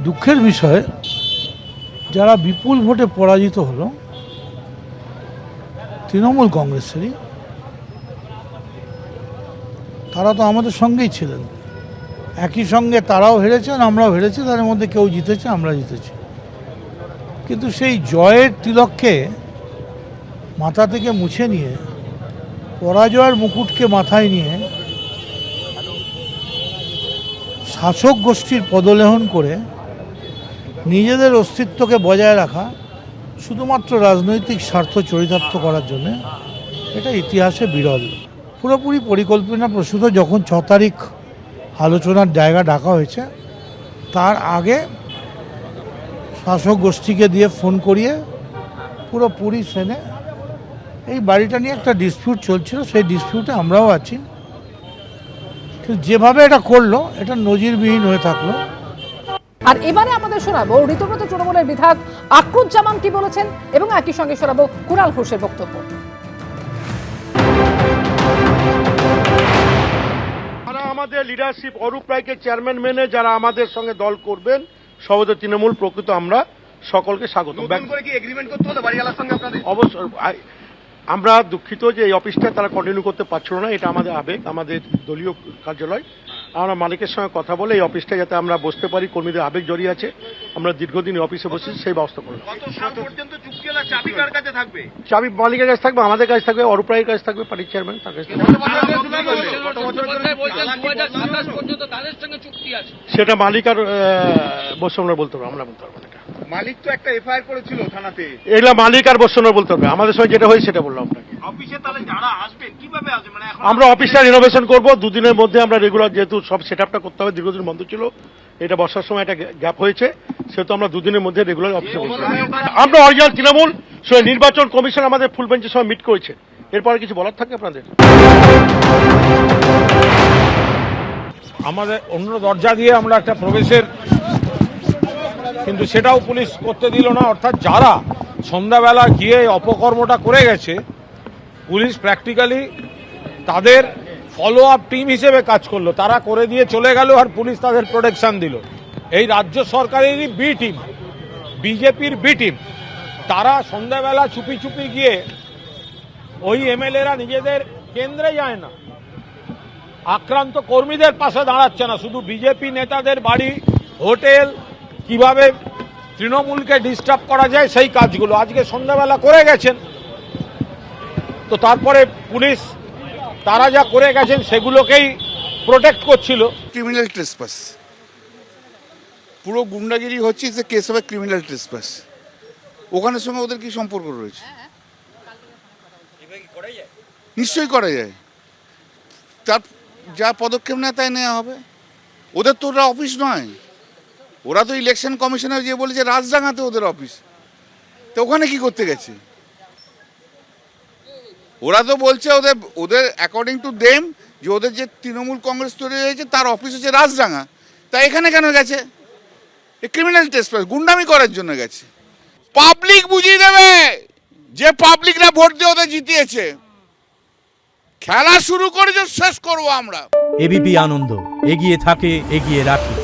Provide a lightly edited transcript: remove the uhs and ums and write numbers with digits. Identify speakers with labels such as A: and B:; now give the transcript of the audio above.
A: দুঃখের বিষয় যারা বিপুল ভোটে পরাজিত হলো তৃণমূল কংগ্রেসেরই, তারা তো আমাদের সঙ্গেই ছিলেন। একই সঙ্গে তারাও হেরেছেন, আমরাও হেরেছি, তাদের মধ্যে কেউ জিতেছে, আমরা জিতেছি। কিন্তু সেই জয়ের তিলককে মাথা থেকে মুছে নিয়ে, পরাজয়ের মুকুটকে মাথায় নিয়ে শাসক গোষ্ঠীর পদলেহন করে নিজেদের অস্তিত্বকে বজায় রাখা শুধুমাত্র রাজনৈতিক স্বার্থ চরিতার্থ করার জন্য, এটা ইতিহাসে বিরল। পুরোপুরি পরিকল্পনা প্রসূত যখন 6 তারিখ আলোচনার জায়গা ডাকা হয়েছে, তার আগে শাসক গোষ্ঠীকে দিয়ে ফোন করিয়ে পুরোপুরি সেনে এই বাড়িটা নিয়ে একটা ডিসপিউট চলছিল, সেই ডিসপিউটে আমরাও আছি। কিন্তু যেভাবে এটা করলো, এটা নজিরবিহীন হয়ে থাকলো।
B: আর এবারে আমাদের শোনাবো ঋতুব্রত তৃণমূলের বিধায়ক আকরুজ্জামান কি বলেছেন, এবং একই সঙ্গে শোনাবো কুণাল ঘোষের বক্তব্য।
C: আমাদের লিডারশিপ অরূপ রায়কে চেয়ারম্যান মেনে যারা আমাদের সঙ্গে দল করবেন, সর্বদা তৃণমূল প্রকৃত আমরা সকলকে স্বাগত। অবশ্যই আমরা দুঃখিত যে এই অফিসটা তারা কন্টিনিউ করতে পারছিল না, এটা আমাদের আবেগ, আমাদের দলীয় কার্যালয়। আমরা মালিকের সঙ্গে কথা বলে এই অফিসটা যাতে আমরা বসতে পারি, কর্মীদের আবেগ জড়িয়ে আছে, আমরা দীর্ঘদিন অফিসে বসেছি, সেই ব্যবস্থা করব। চাবি মালিকের কাছে থাকবে, আমাদের কাছে থাকবে, অরূপ রায়ের কাছে থাকবে, পার্টির চেয়ারম্যান তার কাছে থাকবে। সেটা মালিক আর বৈষ্ণবরা বলতে পারবো, আমরা বলতে পারবো না।
D: মালিক তো একটা এফআইআর করেছিল থানাতে,
C: এগুলা মালিক আর বৈষ্ণবরা বলতে হবে। আমাদের সঙ্গে যেটা হয় সেটা বললাম আপনাকে।
D: অফিসে তাহলে যারা আসবেন কিভাবে আসবে, মানে
C: আমরা অফিসটা রিনোভেশন করবো, দুদিনের মধ্যে আমরা রেগুলার, যেহেতু সব সেট আপটা করতে হবে, দীর্ঘদিন বন্ধ ছিল, এটা বর্ষার সময় একটা গ্যাপ হয়েছে, সেহেতু আমরা দুদিনের মধ্যে রেগুলার অফিসে বসবো। আমরা অরিজিনাল তৃণমূল নির্বাচন কমিশন আমাদের ফুল বেঞ্চের সময় মিট করেছে। এরপরে কিছু বলার থাকে আপনাদের?
E: আমাদের অন্য দরজা দিয়ে আমরা একটা প্রবেশের, কিন্তু সেটাও পুলিশ করতে দিল না। অর্থাৎ যারা সন্ধ্যাবেলা গিয়ে অপকর্মটা করে গেছে, পুলিশ প্র্যাকটিক্যালি তাদের ফলো আপ টিম হিসেবে কাজ করলো, তারা করে দিয়ে চলে গেল, আর পুলিশ তাদের প্রোটেকশন দিল। এই রাজ্য সরকারেরই বি টিম, বিজেপির বি টিম, তারা সন্ধ্যাবেলা চুপি চুপি গিয়ে ওই এমএলএরা নিজেদের কেন্দ্রে যায় না, আক্রান্ত কর্মীদের পাশে দাঁড়াচ্ছে না, শুধু বিজেপি নেতাদের বাড়ি, হোটেল, কিভাবে তৃণমূলকে ডিস্টার্ব করা যায় সেই কাজগুলো আজকে সন্ধ্যাবেলা করে গেছেন। তো তারপরে পুলিশ তারা যা করে গেছেন সেগুলোকেই প্রোটেক্ট করছিল।
F: ক্রিমিনাল ট্রেসপাস, পুরো গুন্ডাগিরি হচ্ছে, যে কেস হবে ক্রিমিনাল ট্রেসপাস। ওখানের সঙ্গে ওদের কি সম্পর্ক রয়েছে? নিশ্চয়ই করা যায়, তার যা পদক্ষেপ নেয় তাই নেওয়া হবে। ওদের তো ওরা অফিস নয়, ওরা তো ইলেকশন কমিশনার যে বলেছে রাজডাঙ্গাতে ওদের অফিস, তো ওখানে কি করতে গেছে? ওরা তো বলছে ওদের অ্যাকর্ডিং টু দেম যে ওদের যে তৃণমূল কংগ্রেস তৈরি হয়েছে তার অফিস হচ্ছে রাজডাঙ্গা, তাই এখানে কেন গেছে? ক্রিমিনাল ট্রেসপাস, গুন্ডামি করার জন্য গেছে। পাবলিক বুঝিয়ে দেবে যে পাবলিকরা ভোট দিয়ে ওদের জিতিয়েছে। খেলা শুরু করেছে, শেষ করবো আমরা।
G: এবিপি আনন্দ, এগিয়ে থাকে, এগিয়ে রাখে।